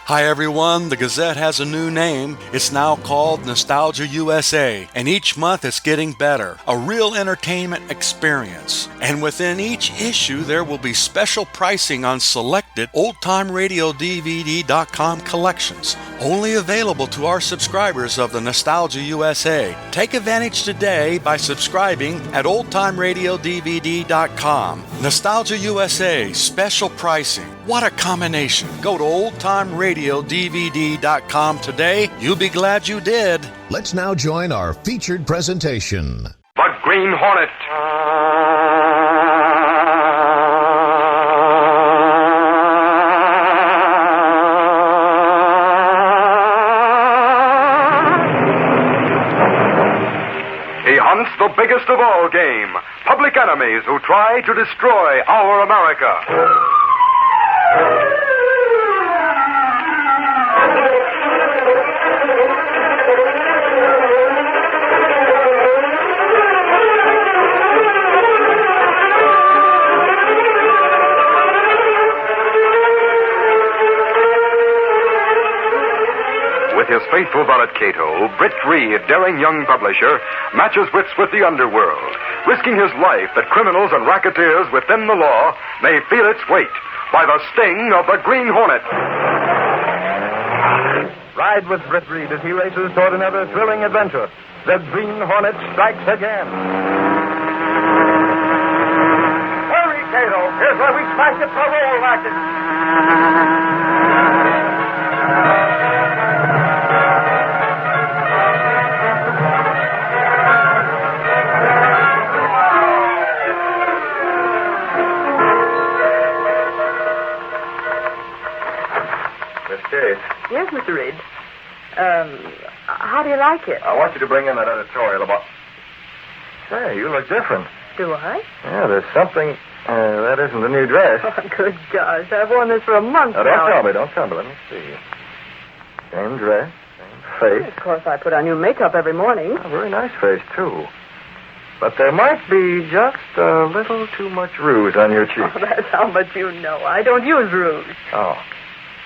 Hi everyone, the Gazette has a new name. It's now called Nostalgia USA, and each month it's getting better. A real entertainment experience. And within each issue there will be special pricing on selected oldtimeradiodvd.com collections, only available to our subscribers of the Nostalgia USA. Take advantage today by subscribing at oldtimeradiodvd.com. Nostalgia USA, special pricing. What a combination. Go to oldtimeradiodvd.com today. You'll be glad you did. Let's now join our featured presentation. The Green Hornet. He hunts the biggest of all game, public enemies who try to destroy our America. With his faithful valet Cato, Britt Reed, daring young publisher, matches wits with the underworld, risking his life that criminals and racketeers within the law may feel its weight by the sting of the Green Hornet. Ride with Britt Reed as he races toward another thrilling adventure. The Green Hornet strikes again. Hurry, Cato. Here's where we smash the parole racket. Yes, Mr. Reed. How do you like it? I want you to bring in that editorial about... Say, you look different. Do I? Yeah, there's something... that isn't the new dress. Oh, good gosh. I've worn this for a month now. Don't tell me. Let me see. Same dress, same face. Of course, I put on new makeup every morning. A very nice face, too. But there might be just a little too much rouge on your cheeks. Oh, that's how much you know. I don't use rouge. Oh.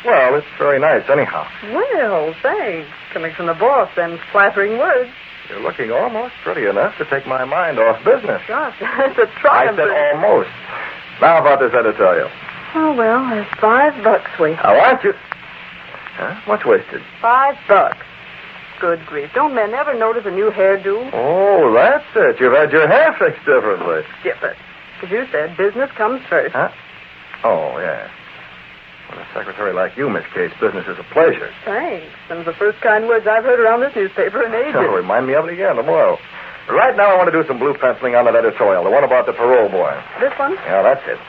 Well, it's very nice, anyhow. Well, thanks. Coming from the boss, them flattering words. You're looking almost pretty enough to take my mind off business. Gosh, that's a triumph. I said almost. Now about this editorial. Oh, well, there's $5 wasted. I want you... Huh? What's wasted? $5. Good grief. Don't men ever notice a new hairdo? Oh, that's it. You've had your hair fixed differently. Skip it. As you said, business comes first. Huh? Oh, yeah. With a secretary like you, Miss Case, business is a pleasure. Thanks. Them's the first kind words I've heard around this newspaper in ages. Oh, remind me of it again tomorrow. But right now I want to do some blue penciling on that editorial, the one about the parole boy. This one? Yeah, that's it.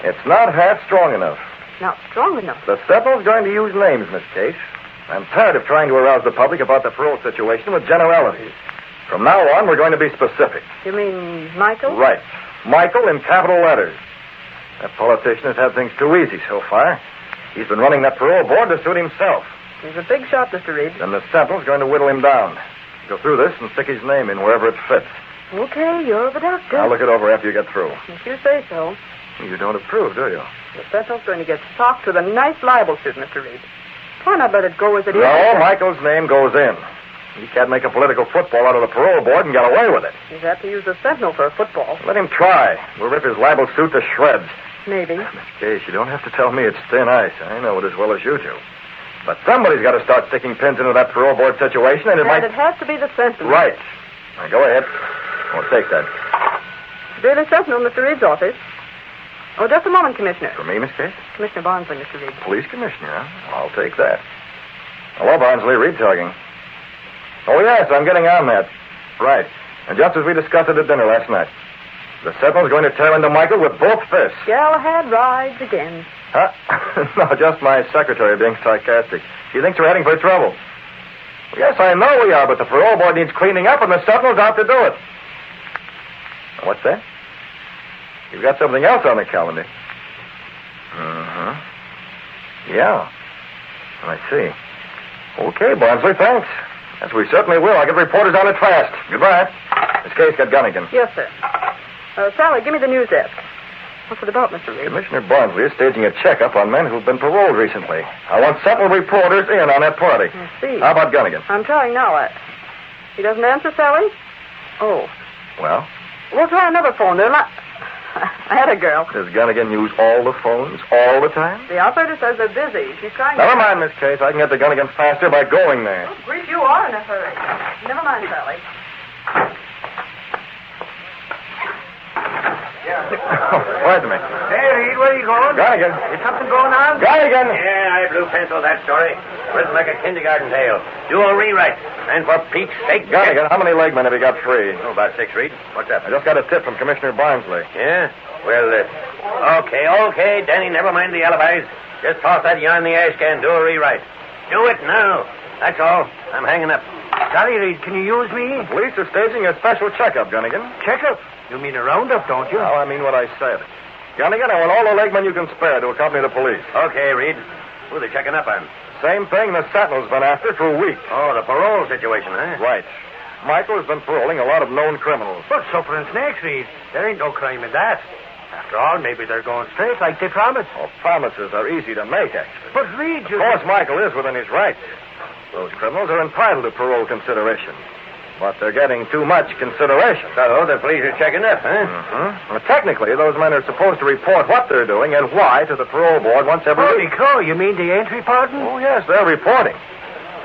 It's not half strong enough. Not strong enough. The Sentinel's going to use names, Miss Case. I'm tired of trying to arouse the public about the parole situation with generalities. From now on, we're going to be specific. You mean Michael? Right. Michael in capital letters. That politician has had things too easy so far. He's been running that parole board to suit himself. He's a big shot, Mr. Reed. Then the Sentinel's going to whittle him down. Go through this and stick his name in wherever it fits. Okay, you're the doctor. I'll look it over after you get through. If you say so. You don't approve, do you? The Sentinel's going to get socked with a nice libel suit, Mr. Reed. Why not let it go as it is? No, Michael's name goes in. He can't make a political football out of the parole board and get away with it. He's apt to use the Sentinel for a football. Let him try. We'll rip his libel suit to shreds. Maybe. Miss Case, you don't have to tell me it's thin ice. I know it as well as you do. But somebody's got to start sticking pins into that parole board situation, and it might... it has to be the Sentinel. Right. Now, go ahead. I'll take that. Daily Sentinel, Mr. Reed's office. Oh, just a moment, Commissioner. For me, Miss Case? Commissioner Barnsley, Mr. Reed. Police commissioner, huh? I'll take that. Hello, Barnsley. Reed talking. Oh, yes, I'm getting on that. Right. And just as we discussed it at dinner last night. The Sentinel's going to tear into Michael with both fists. Galahad rides again. Huh? No, just my secretary being sarcastic. She thinks we're heading for trouble. Well, yes, I know we are, but the parole board needs cleaning up, and the Sentinel's out to do it. What's that? You've got something else on the calendar. Uh-huh. Yeah. I see. Okay, Barnsley, thanks. Yes, we certainly will. I'll get reporters on it fast. Goodbye. Miss Case, get Gunnigan. Yes, sir. Sally, give me the news desk. What's it about, Mr. Reed? Commissioner Barnsley is staging a checkup on men who've been paroled recently. I want several reporters in on that party. I see. How about Gunnigan? I'm trying now. He doesn't answer, Sally? Oh. Well, We'll try another phone. I had a girl. does Gunnigan use all the phones all the time? The operator says they're busy. She's trying Never mind, Miss Case. I can get to Gunnigan faster by going there. Oh, grief, you are in a hurry. Never mind, Sally. Wait a minute. Hey, Reed, where are you going? Gunnigan. Is something going on? Gunnigan! Yeah, I blue pencil that story. Written like a kindergarten tale. Do a rewrite. And for Pete's sake... Gunnigan, how many legmen have you got free? Oh, about 6, Reed. What's up? I just got a tip from Commissioner Barnsley. Yeah? Well, okay, Danny, never mind the alibis. Just toss that yarn in the ash can. Do a rewrite. Do it now. That's all. I'm hanging up. Sorry, Reed, can you use me? Police are staging a special checkup, Gunnigan. Checkup? You mean a roundup, don't you? No, I mean what I said. Gunnigan, I want all the legmen you can spare to accompany the police. Okay, Reed. Who are they checking up on? Same thing the Sentinel's been after for a week. Oh, the parole situation, huh? Right. Michael has been paroling a lot of known criminals. But suffering snakes, Reed. There ain't no crime in that. After all, maybe they're going straight like they promised. Well, promises are easy to make, actually. But Reed, Of course, Michael is within his rights. Those criminals are entitled to parole consideration. But they're getting too much consideration. So the police are checking up, huh? Mm-hmm. Well, technically, those men are supposed to report what they're doing and why to the parole board once every Holy week. crow, you mean they ain't reporting? Oh, yes, they're reporting.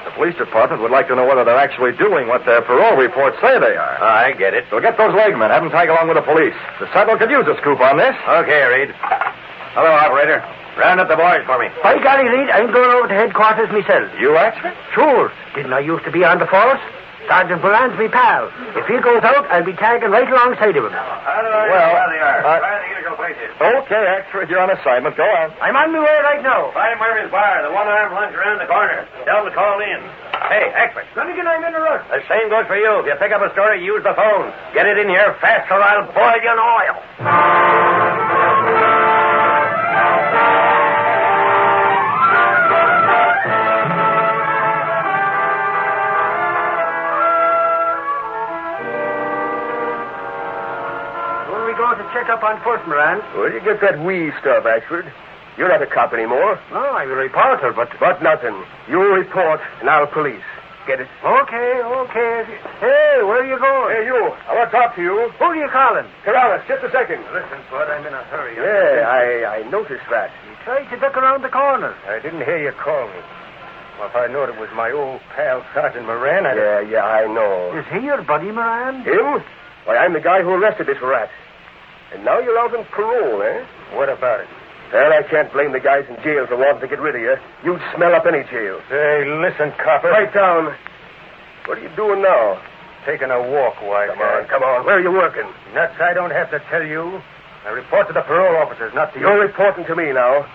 The police department would like to know whether they're actually doing what their parole reports say they are. I get it. So get those legmen. Have them tag along with the police. The Sentinel could use a scoop on this. Okay, Reed. Hello, operator. Round up the boys for me. By golly, Reed, I'm going over to headquarters myself. You, actually? Sure. Didn't I used to be on the force? Sergeant Moran's me pal. If he goes out, I'll be tagging right alongside of him. How do I Well, know where they are? I- Where are the usual places? Okay, Exford, you're on assignment. Go on. I'm on my way right now. Find Murphy's bar, the one-armed lunch around the corner. Tell them to call in. Hey, Eckford. Gunnigan, I'm in a rush. The same goes for you. If you pick up a story, use the phone. Get it in here fast or I'll boil you in oil. Where are we going to check up on first, Moran? Where do you get that wee stuff, Ashford? You're not a cop anymore. No, I'm a reporter, but... But nothing. You'll report, and I'll police. Get it? Okay. Hey, where are you going? Hey, you. I want to talk to you. Who are you calling? Corrales, just a second. Listen, Bud, I'm in a hurry. Yeah, I noticed that. You tried to duck around the corner. I didn't hear you call me. Well, if I knowed it was my old pal, Sergeant Moran, Yeah, I know. Is he your buddy, Moran? Him? Why, I'm the guy who arrested this rat. And now you're out on parole, eh? What about it? Well, I can't blame the guys in jail for wanting to get rid of you. You'd smell up any jail. Hey, listen, copper. Right down. What are you doing now? Taking a walk, wise guy. Come on. Where are you working? Nuts, I don't have to tell you. I report to the parole officers, not to you. You're reporting to me now.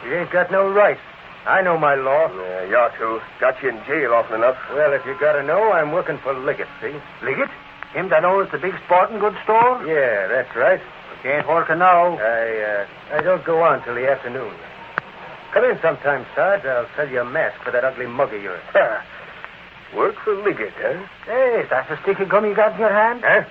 You ain't got no right. I know my law. Yeah, you ought to. Got you in jail often enough. Well, if you gotta know, I'm working for Liggett, see? Liggett? Him that owns the big sporting goods store? Yeah, that's right. He ain't working now. I don't go on till the afternoon. Come in sometime, Sarge. I'll sell you a mask for that ugly mug of yours. Work for Liggett, huh? Hey, is that the stick of gum you got in your hand? Huh?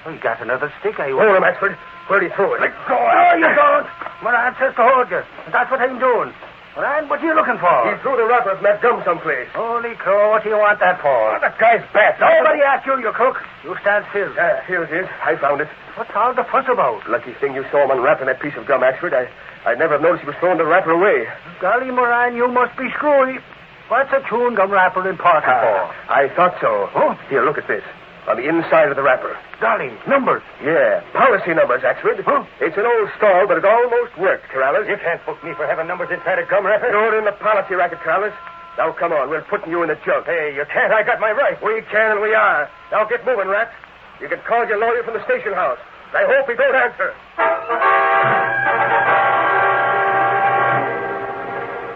Oh, you got another stick, I Hold him, Ashford. Where'd he throw it? Let go. No, you don't. Moran says to hold you. That's what I'm doing. Moran, what are you looking for? He threw the wrapper from that gum someplace. Holy crow, what do you want that for? That guy's bat. Nobody asked you, you crook. You stand still. Here it is. I found it. What's all the fuss about? Lucky thing you saw him unwrapping that piece of gum, Ashford. I'd never have noticed he was throwing the wrapper away. Golly, Moran, you must be screwy. What's a chewing gum wrapper important for? I thought so. Oh? Here, look at this. On the inside of the wrapper. Golly, numbers. Yeah, policy numbers, Axford. Huh? It's an old stall, but it almost worked, Corrales. You can't book me for having numbers inside a gum wrapper. You're in the policy racket, Corrales. Now, come on. We're putting you in the junk. Hey, you can't. I got my right. We can and we are. Now, get moving, Rat. You can call your lawyer from the station house. I hope he don't answer.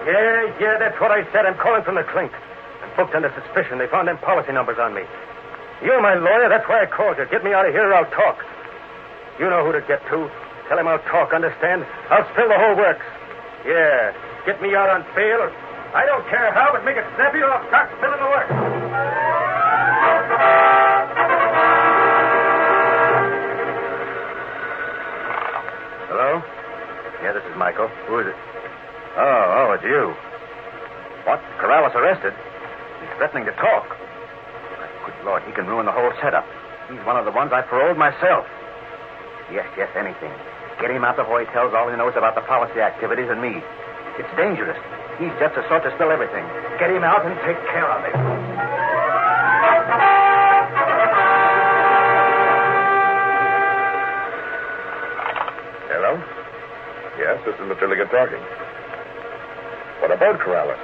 Yeah, that's what I said. I'm calling from the clink. I'm booked under suspicion. They found them policy numbers on me. You're my lawyer. That's why I called you. Get me out of here or I'll talk. You know who to get to. Tell him I'll talk, understand? I'll spill the whole works. Yeah, get me out on bail. I don't care how, but make it snappy or I'll start spilling the works. Hello? this is Michael. Who is it? Oh, it's you. What? Corrales arrested? He's threatening to talk. Good Lord, he can ruin the whole setup. He's one of the ones I paroled myself. Yes, anything. Get him out before he tells all he knows about the policy activities and me. It's dangerous. He's just the sort to spill everything. Get him out and take care of him. Hello? Yes, this is Mr. Liggett talking. What about Corrales?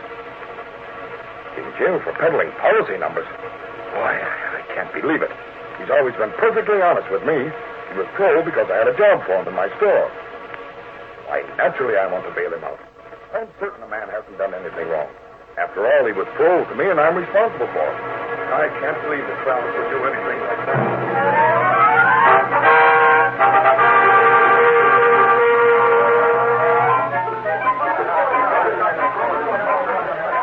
In jail for peddling policy numbers? Why, I can't believe it. He's always been perfectly honest with me. He was paroled because I had a job for him in my store. Why, naturally I want to bail him out. I'm certain the man hasn't done anything wrong. After all, he was paroled to me, and I'm responsible for him. I can't believe that Corrales would do anything like that.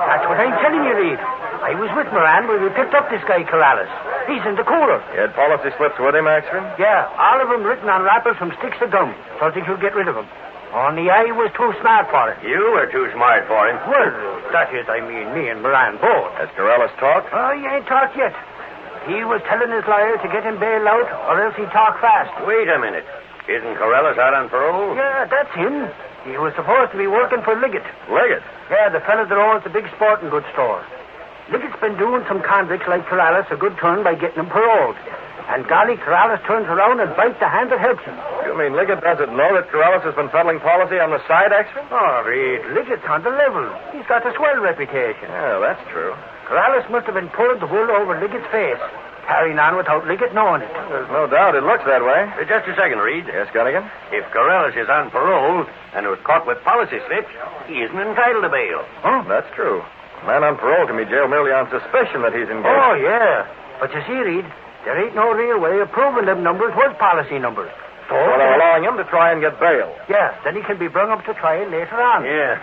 That's what I'm telling you, Reed. I was with Moran when we picked up this guy, Corrales. He's in the cooler. You had policy slips with him, Axford? Yeah, all of them written on wrappers from sticks to gum, so they could get rid of him. Only I was too smart for it. You were too smart for him. Well, that is, I mean, me and Moran both. Has Corrales talked? Oh, he ain't talked yet. He was telling his lawyer to get him bailed out, or else he'd talk fast. Wait a minute. Isn't Corrales out on parole? Yeah, that's him. He was supposed to be working for Liggett. Liggett? Yeah, the fella that owns the big sporting goods store. Liggett's been doing some convicts like Corrales a good turn by getting them paroled. And golly, Corrales turns around and bites the hand that helps him. You mean Liggett doesn't know that Corrales has been peddling policy on the side, Axford? Oh, Reed, Liggett's on the level. He's got a swell reputation. Yeah, that's true. Corrales must have been pulling the wool over Liggett's face, carrying on without Liggett knowing it. There's no doubt it looks that way. Just a second, Reed. Yes, Gunnigan? If Corrales is on parole and was caught with policy slips, he isn't entitled to bail. Oh, that's true. A man on parole can be jailed merely on suspicion that he's engaged. Oh, yeah. But you see, Reed, there ain't no real way of proving them numbers was policy numbers. So they're allowing him to try and get bail. Yeah, then he can be brought up to trial later on. Yeah.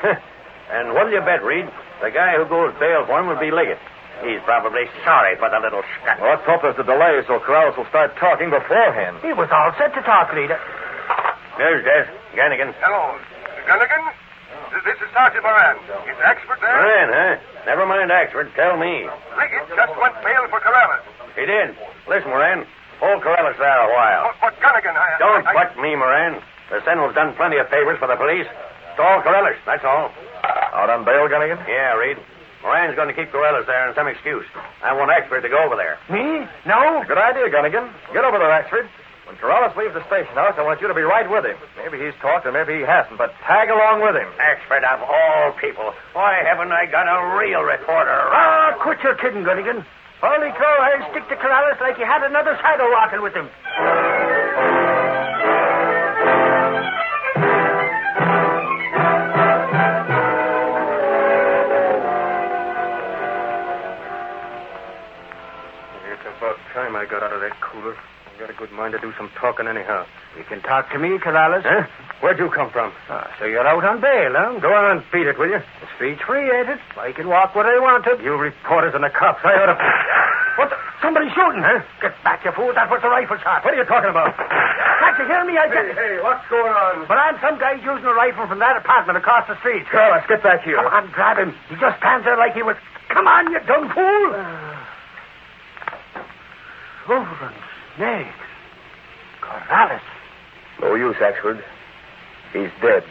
And what'll you bet, Reed? The guy who goes bail for him will be Liggett. He's probably sorry for the little scut. Well, let's hope there's a delay so Corrales will start talking beforehand. He was all set to talk, Reed. There's Des. Gannigan. Hello. Gunnigan? This is Sergeant Moran. Is Axford there? Moran, huh? Never mind Axford. Tell me. Liggett just went bail for Corrales. He did. Listen, Moran. Hold Corrales there a while. But Gunnigan, Don't butt me, Moran. The Sentinel's done plenty of favors for the police. Stall Corrales, that's all. Out on bail, Gunnigan? Yeah, Reed. Moran's going to keep Corrales there on some excuse. I want Axford to go over there. Me? No? Good idea, Gunnigan. Get over there, Axford. When Corrales leaves the station house, I want you to be right with him. Maybe he's talked and maybe he hasn't, but tag along with him. Axford, of all people. Why haven't I got a real reporter? Ah, quit your kidding, Gunnigan. Holy crow, I'll stick to Corrales like you had another shadow walking with him. It's about time I got out of that cooler. I've got a good mind to do some talking anyhow. You can talk to me, Corrales. Huh? Where'd you come from? Ah, so you're out on bail, huh? Go on and beat it, will you? The street's free, ain't it? I can walk where I want to. You reporters and the cops, I ought to... What the... Somebody's shooting, huh? Get back, you fool. That was a rifle shot. What are you talking about? Can't you hear me? Hey, what's going on? But I'm some guy using a rifle from that apartment across the street. Corrales, get back here. Come on, grab him. He just stands there like he was... Come on, you dumb fool. Silver and snakes. Corrales. No use, Axford. He's dead.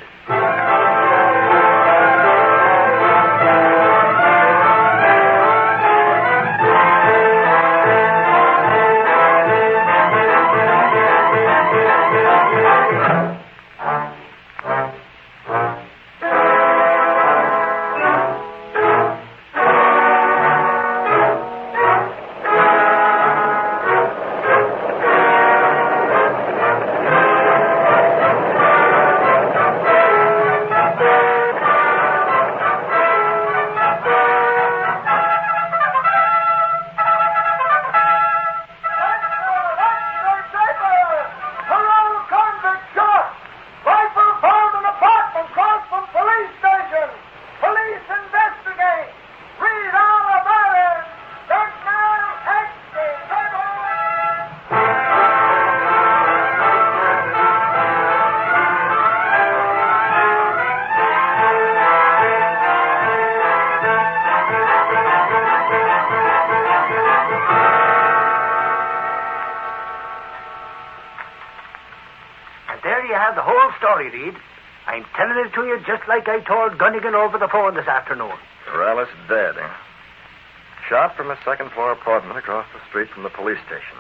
have the whole story, Reed. I'm telling it to you just like I told Gunnigan over the phone this afternoon. Parales dead, eh? Shot from a second-floor apartment across the street from the police station.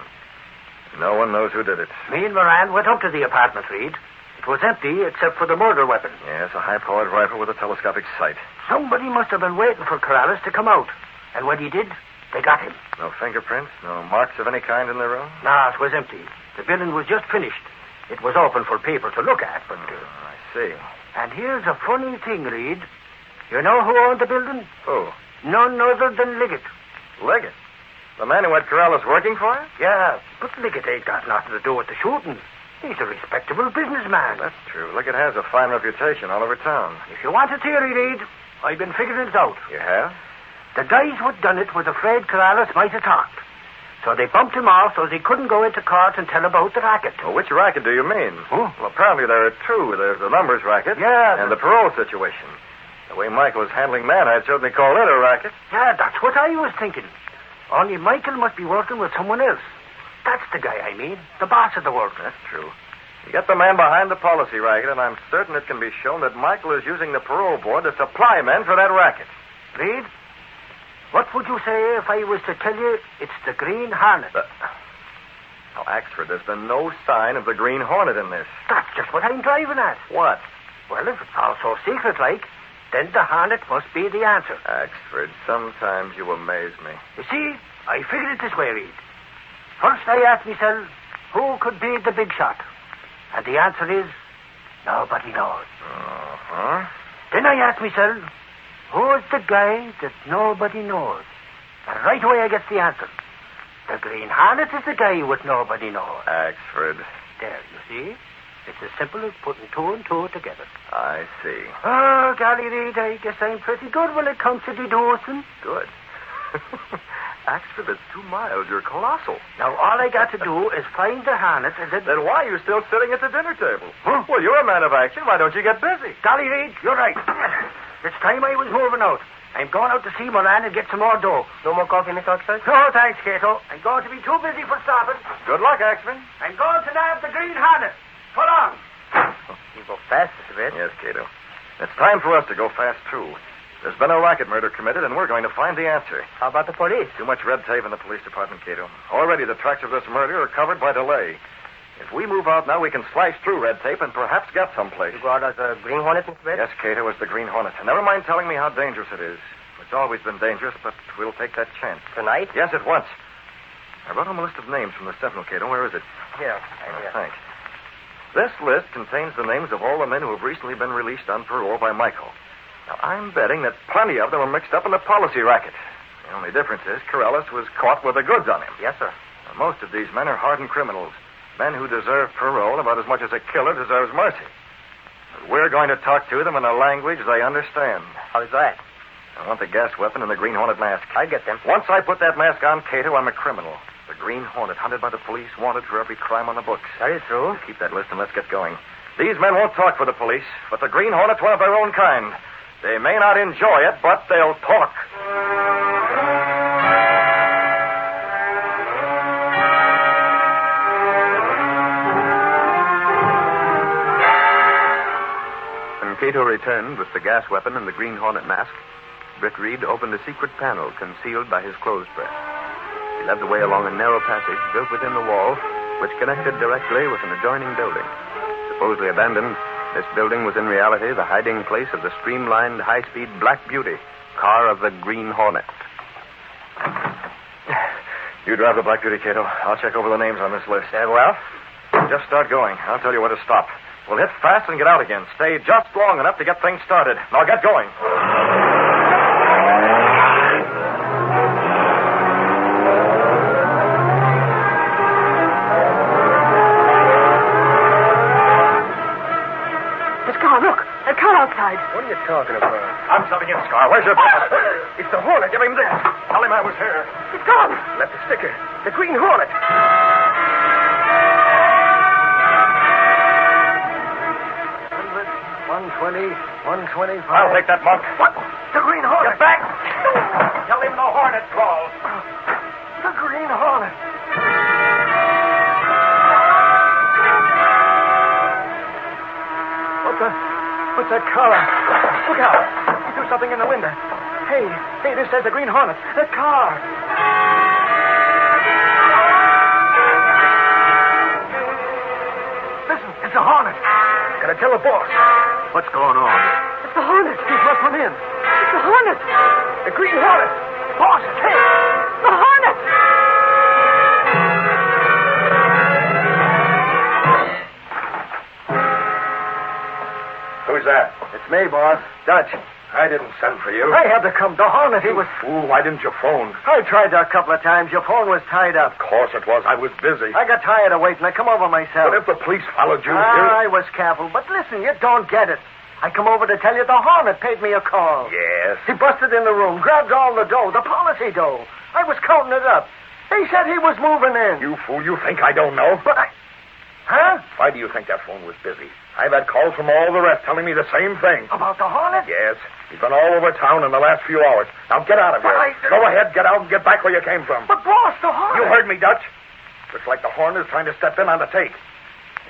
No one knows who did it. Me and Moran went up to the apartment, Reed. It was empty except for the murder weapon. Yes, a high-powered rifle with a telescopic sight. Somebody must have been waiting for Corrales to come out. And when he did, they got him. No fingerprints? No marks of any kind in the room? No, it was empty. The building was just finished. It was open for people to look at, but... I see. And here's a funny thing, Reed. You know who owned the building? Who? None other than Liggett. Liggett? The man who had Corrales working for him? Yeah, but Liggett ain't got nothing to do with the shooting. He's a respectable businessman. That's true. Liggett has a fine reputation all over town. If you want a theory, Reed, I've been figuring it out. You have? The guys who'd done it was afraid Corrales might have talked. So they bumped him off so he couldn't go into court and tell about the racket. Well, which racket do you mean? Huh? Well, apparently there are two. There's the numbers racket and the parole situation. The way Michael was handling that, I'd certainly call it a racket. Yeah, that's what I was thinking. Only Michael must be working with someone else. That's the guy, I mean. The boss of the work. That's true. You get the man behind the policy racket, and I'm certain it can be shown that Michael is using the parole board to supply men for that racket. Reed, what would you say if I was to tell you it's the Green Hornet? Now, Axford, there's been no sign of the Green Hornet in this. That's just what I'm driving at. What? Well, if it's all so secret-like, then the Hornet must be the answer. Axford, sometimes you amaze me. You see, I figured it this way, Reed. First I asked myself, who could be the big shot? And the answer is, nobody knows. Uh-huh. Then I asked myself, who's the guy that nobody knows? And right away I get the answer. The Green Hornet is the guy what nobody knows. Axford. There, you see? It's as simple as putting two and two together. I see. Oh, golly, Reed, I guess I'm pretty good when it comes to deducing. Good. Axford, it's 2 miles. You're colossal. Now, all I got to do is find the Hornet and Then why are you still sitting at the dinner table? Huh? Well, you're a man of action. Why don't you get busy? Golly, Reed, you're right. It's time I was moving out. I'm going out to see Moran and get some more dough. No more coffee, Miss Oxford? No, thanks, Cato. I'm going to be too busy for stopping. Good luck, Axford. I'm going to nab the Green Hornet. So long. You go fast, Mr. Red. Yes, Cato. It's time for us to go fast, too. There's been a racket murder committed, and we're going to find the answer. How about the police? Too much red tape in the police department, Cato. Already the tracks of this murder are covered by delay. If we move out now, we can slice through red tape and perhaps get someplace. You go out as a Green Hornet, Mr. Red? Yes, Cato, it's the Green Hornet. And never mind telling me how dangerous it is. It's always been dangerous, but we'll take that chance. Tonight? Yes, at once. I wrote home a list of names from the Sentinel, Cato. Where is it? Here. Thanks. This list contains the names of all the men who have recently been released on parole by Michael. Now, I'm betting that plenty of them are mixed up in the policy racket. The only difference is Corrales was caught with the goods on him. Yes, sir. Now, most of these men are hardened criminals. Men who deserve parole about as much as a killer deserves mercy. But we're going to talk to them in a language they understand. How's that? I want the gas weapon and the Green Hornet mask. I get them. Once I put that mask on, Cato, I'm a criminal. The Green Hornet, hunted by the police, wanted for every crime on the books. That is true. Keep that list and let's get going. These men won't talk for the police, but the Green Hornet's one of their own kind. They may not enjoy it, but they'll talk. When Cato returned with the gas weapon and the Green Hornet mask, Britt Reed opened a secret panel concealed by his clothes press. He led the way along a narrow passage built within the wall, which connected directly with an adjoining building. Supposedly abandoned, this building was in reality the hiding place of the streamlined, high-speed Black Beauty, car of the Green Hornet. You drive the Black Beauty, Cato. I'll check over the names on this list. Well? Just start going. I'll tell you where to stop. We'll hit fast and get out again. Stay just long enough to get things started. Now get going. Outside. What are you talking about? I'm something in, Scar. Where's your boss? It's the Hornet. Give him this. Tell him I was here. It's gone. Left the sticker. The Green Hornet. 120, 125. I'll take that, Monk. What? The Green Hornet. Get back. Tell him the Hornet called. The Green Hornet. What's that car? Look out. He threw something in the window. Hey, this says the Green Hornet. That car. Listen, it's a Hornet. Gotta tell the boss. What's going on? It's the Hornet. He's just come in. It's the Hornet. The Green Hornet. Boss, hey. The Hornet! Who's that? It's me, boss. Dutch. I didn't send for you. I had to come. The Hornet, he was... Fool, why didn't you phone? I tried a couple of times. Your phone was tied up. Of course it was. I was busy. I got tired of waiting. I come over myself. But if the police followed you I was careful. But listen, you don't get it. I come over to tell you the Hornet paid me a call. Yes. He busted in the room, grabbed all the dough, the policy dough. I was counting it up. He said he was moving in. You fool, you think I don't know? But I... Huh? Why do you think that phone was busy? I've had calls from all the rest telling me the same thing. About the Hornet? Yes. He's been all over town in the last few hours. Now get out of here. Go ahead, get out and get back where you came from. But, boss, the Hornet... You heard me, Dutch. Looks like the Hornet is trying to step in on the take.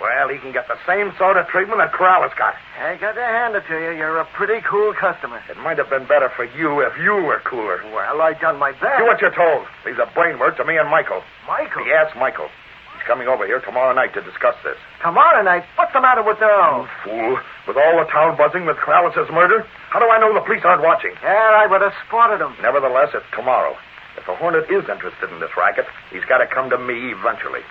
Well, he can get the same sort of treatment that Corrales got. I got to hand it to you. You're a pretty cool customer. It might have been better for you if you were cooler. Well, I done my best. Do what you're told. Leave the brain word to me and Michael. Michael? Yes, Michael. He's coming over here tomorrow night to discuss this. Tomorrow night? What's the matter with You fool. With all the town buzzing with Corrales' murder, how do I know the police aren't watching? Yeah, I would have spotted him. Nevertheless, it's tomorrow. If the Hornet is interested in this racket, he's got to come to me eventually.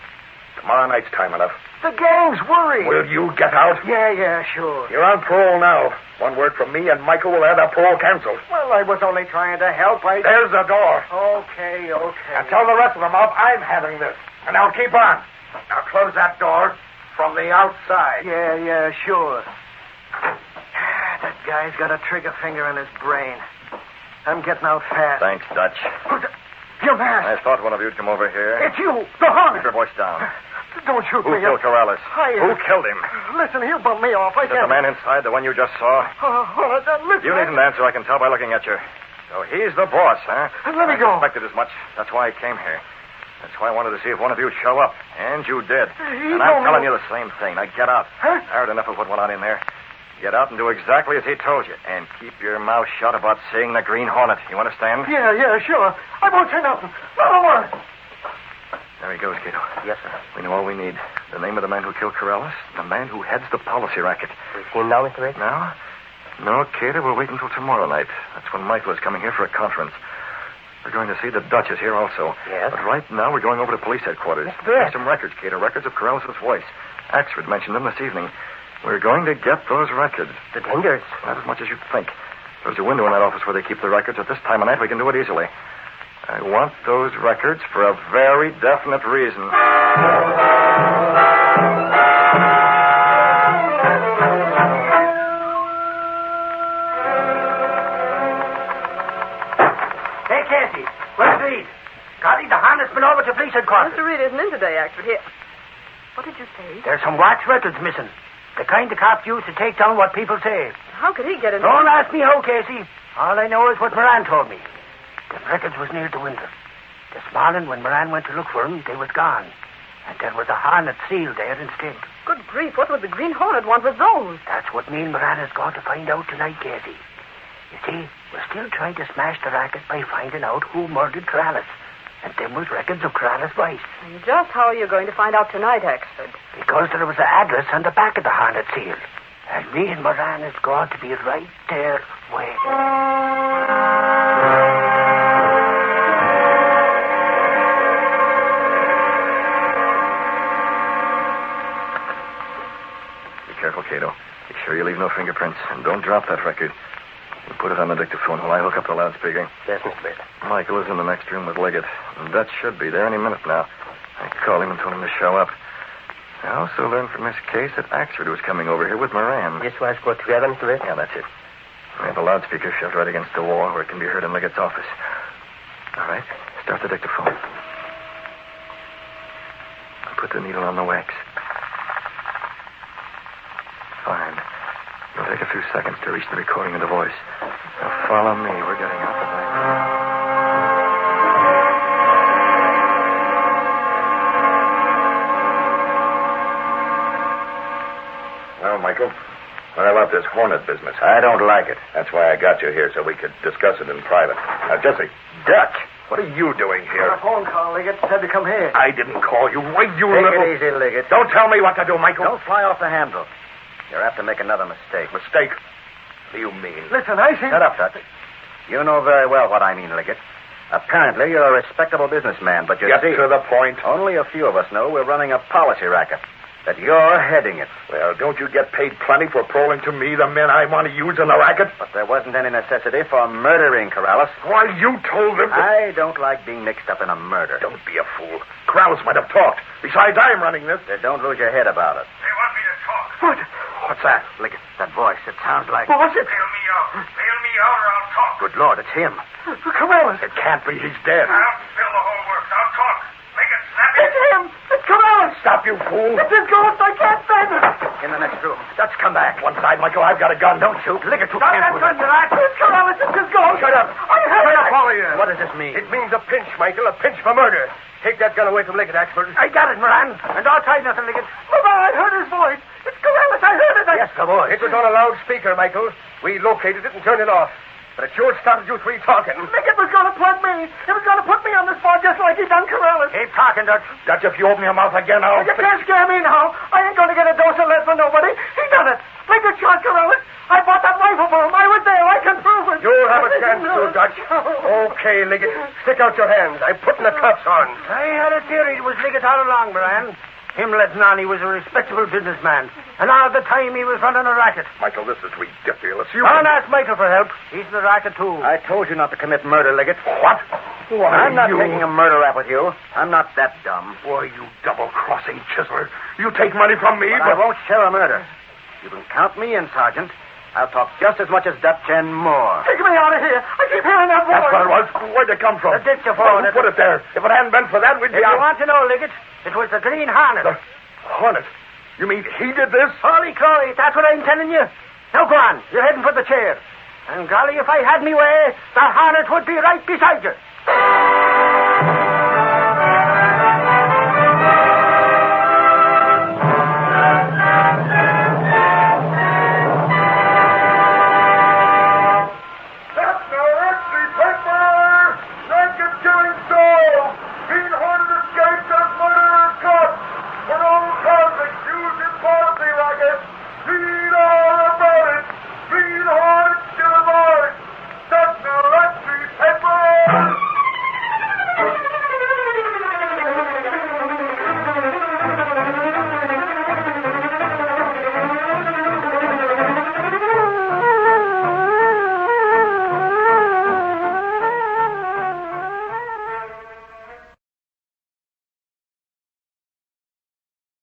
Tomorrow night's time enough. The gang's worried. Will you get out? Yeah, sure. You're on parole now. One word from me, and Michael will have that parole canceled. Well, I was only trying to help. There's the door. Okay. And tell the rest of them I'm having this. And now keep on. Now close that door from the outside. Yeah, sure. That guy's got a trigger finger in his brain. I'm getting out fast. Thanks, Dutch. Your mask. I thought one of you'd come over here. It's you, the Hornet. Keep your voice down. Don't shoot Who me. killed Corrales? Who killed him? Listen, he'll bump me off. I Is that can't... the man inside, the one you just saw? Listen. You needn't answer. I can tell by looking at you. So he's the boss, huh? Let me go. I suspected as much. That's why I came here. That's why I wanted to see if one of you'd show up. And you did. And I'm telling you the same thing. Now get out. Huh? I heard enough of what went on in there. Get out and do exactly as he told you. And keep your mouth shut about seeing the Green Hornet. You understand? Yeah, sure. I won't say nothing. No. There he goes, Cato. Yes, sir. We know all we need. The name of the man who killed Corrales, the man who heads the policy racket. We've seen now, Mr. Ray? Now? No, Cato, we'll wait until tomorrow night. That's when Michael is coming here for a conference. We're going to see the Duchess here also. Yes? But right now we're going over to police headquarters. Mr. Brett. There's some records, Cato, records of Corrales' voice. Axford mentioned them this evening. We're going to get those records. The Dingers. Not as much as you'd think. There's a window in that office where they keep the records. At this time of night, we can do it easily. I want those records for a very definite reason. Hey, Cassie, where's Reed? Golly, the Hornet's been over to police headquarters. Mr. Reed isn't in today, Axford. Here. What did you say? There's some watch records missing. The kind the cops use to take down what people say. How could he get in? Don't ask me how, Casey. All I know is what Moran told me. The records was near the window. This morning, when Moran went to look for them, they was gone. And there was a Hornet seal there instead. Good grief, what would the Green Hornet want with those? That's what me and Moran is going to find out tonight, Casey. You see, we're still trying to smash the racket by finding out who murdered Corrales. And them was records of Corrales' voice. And just how are you going to find out tonight, Axford? Because there was an address on the back of the Hornet seal. And me and Moran is going to be right there waiting. Careful, Cato. Be sure you leave no fingerprints. And don't drop that record. You put it on the dictaphone while I hook up the loudspeaker. Yes, Mr. Bates. Michael is in the next room with Liggett. And Dutch should be there any minute now. I called him and told him to show up. I also learned from this case that Axford was coming over here with Moran. This was go together, Mr. Bates? Yeah, that's it. We have a loudspeaker shoved right against the wall where it can be heard in Liggett's office. All right. Start the dictaphone. Put the needle on the wax. Fine. It'll take a few seconds to reach the recording of the voice. Now follow me. We're getting out the back. Well, Michael, where have I about this Hornet business? I don't like it. That's why I got you here, so we could discuss it in private. Now, Jesse. Dutch. What are you doing here? A phone call, Liggett. Said to come here. I didn't call you. Wait, you Take little... it easy, Liggett. Don't tell me what to do, Michael. Don't fly off the handle. You're apt to make another mistake. Mistake? What do you mean? Listen, I see... Shut up, Dutch. You know very well what I mean, Liggett. Apparently, you're a respectable businessman, but you Get see... to the point. Only a few of us know we're running a policy racket. That you're heading it. Well, don't you get paid plenty for paroling to me the men I want to use in the racket? But there wasn't any necessity for murdering Corrales. Why, you told them to... I don't like being mixed up in a murder. Don't be a fool. Corrales might have talked. Besides, I'm running this. Don't lose your head about it. They want me to talk. What? What's that? Liggett, that voice, it sounds like... What was it? Bail me out. Bail me out or I'll talk. Good Lord, it's him. Corrales. It can't be. He's dead. I'll spill the whole works. I'll talk. Make it snappy. It's him. It's Corales. Stop, you fool. It's his ghost. I can't stand it. In the next room. Dutch, come back. One side, Michael. I've got a gun. Don't shoot. Liggett, you Stop can't... that gun, you rat. It's Corales. It's his ghost. Shut up. I heard it. All of you. What does this mean? It means a pinch, Michael. A pinch for murder. Take that gun away from Liggett, Axford. I got it, Moran. And don't try nothing, Liggett. Mama, I heard his voice. It's Corales. I heard it. Yes, the voice. It was on a loudspeaker, Michael. We located it and turned it off. But it sure started you three talking. Liggett was going to plug me. He was going to put me on the spot just like he done Corales. Keep talking, Dutch. Dutch, if you open your mouth again, I'll... You can't scare me now. I ain't going to get a dose of lead for nobody. He done it. Liggett shot Corales. I bought that rifle for him. I was there. I can prove it. You'll have a chance to, Dutch. Okay, Liggett. Stick out your hands. I'm putting the cuffs on. I had a theory it was Liggett all along, Moran. Him letting on he was a respectable businessman. And all the time he was running a racket. Michael, this is ridiculous. You... Don't ask Michael for help. He's in the racket, too. I told you not to commit murder, Liggett. What? Why, I'm not you... taking a murder rap with you. I'm not that dumb. Why, you double-crossing chiseler. You take money from me, But I won't share a murder. You can count me in, Sergeant. I'll talk just as much as Dutch and more. Take me out of here. I keep hearing that voice. That's what it was. Where'd it come from? The ditch of Hornet. Who put it there? If it hadn't been for that, we'd be If you out. want to know, Liggett, it was the Green Hornet. The Hornet? You mean he did this? Holy glory, that's what I'm telling you. Now go on. You're heading for the chair. And golly, if I had me way, the Hornet would be right beside you.